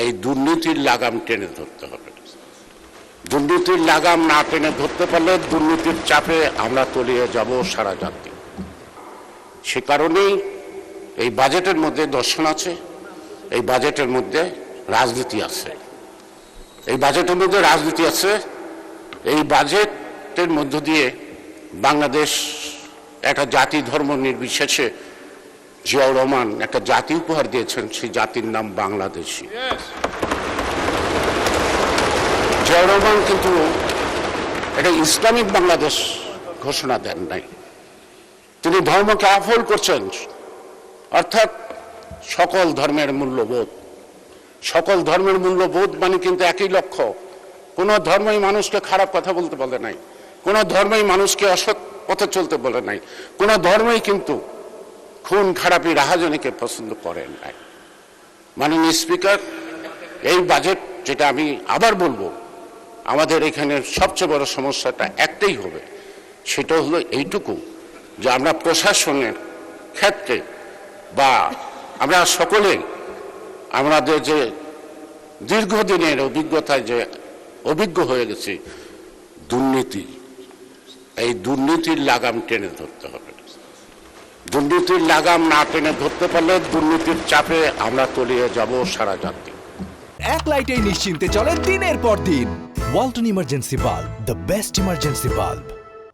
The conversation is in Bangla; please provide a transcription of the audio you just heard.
এই দুর্নীতির লাগাম টেনে ধরতে হবে। দুর্নীতির লাগাম না টেনে ধরতে পারলে দুর্নীতির চাপে আমরা তলিয়ে যাব সারা জাতি। সে কারণেই এই বাজেটের মধ্যে দর্শন আছে, এই বাজেটের মধ্যে রাজনীতি আছে, এই বাজেটের মধ্যে রাজনীতি আছে। এই বাজেটের মধ্য দিয়ে বাংলাদেশ একটা জাতি ধর্ম নির্বিশেষে জিয়াউর রহমান একটা জাতি উপহার দিয়েছেন, সেই জাতির নাম বাংলাদেশী। জিয়াউর রহমান কিন্তু একটা ইসলামিক বাংলাদেশ ঘোষণা দেন নাই, তিনি ধর্মকে আফল করছেন, অর্থাৎ সকল ধর্মের মূল্যবোধ। সকল ধর্মের মূল্যবোধ মানে কিন্তু একই লক্ষ্য। কোনো ধর্মই মানুষকে খারাপ কথা বলতে বলে নাই, কোনো ধর্মই মানুষকে অসৎ পথে চলতে বলে নাই, কোনো ধর্মই কিন্তু খুন খারাপি রাহাজানিকে পছন্দ করেন নাই। মাননীয় স্পিকার, এই বাজেট, যেটা আমি আবার বলবো, আমাদের এখানে সবচেয়ে বড় সমস্যাটা একটাই হবে, সেটা হলো এইটুকু যে আমরা প্রশাসনের ক্ষেত্রে বা আমরা সকলেই আমাদের যে দীর্ঘদিনের অভিজ্ঞতায় যে অভিজ্ঞ হয়ে গেছি, দুর্নীতি, এই দুর্নীতির লাগাম টেনে ধরতে হবে। দুর্নীতির লাগাম না টেনে ধরতে পারলে দুর্নীতির চাপে আমরা তলিয়ে যাব সারা জাতি। এক লাইটেই নিশ্চিন্তে চলে দিনের পর দিন। Walton emergency bulb, the best emergency bulb.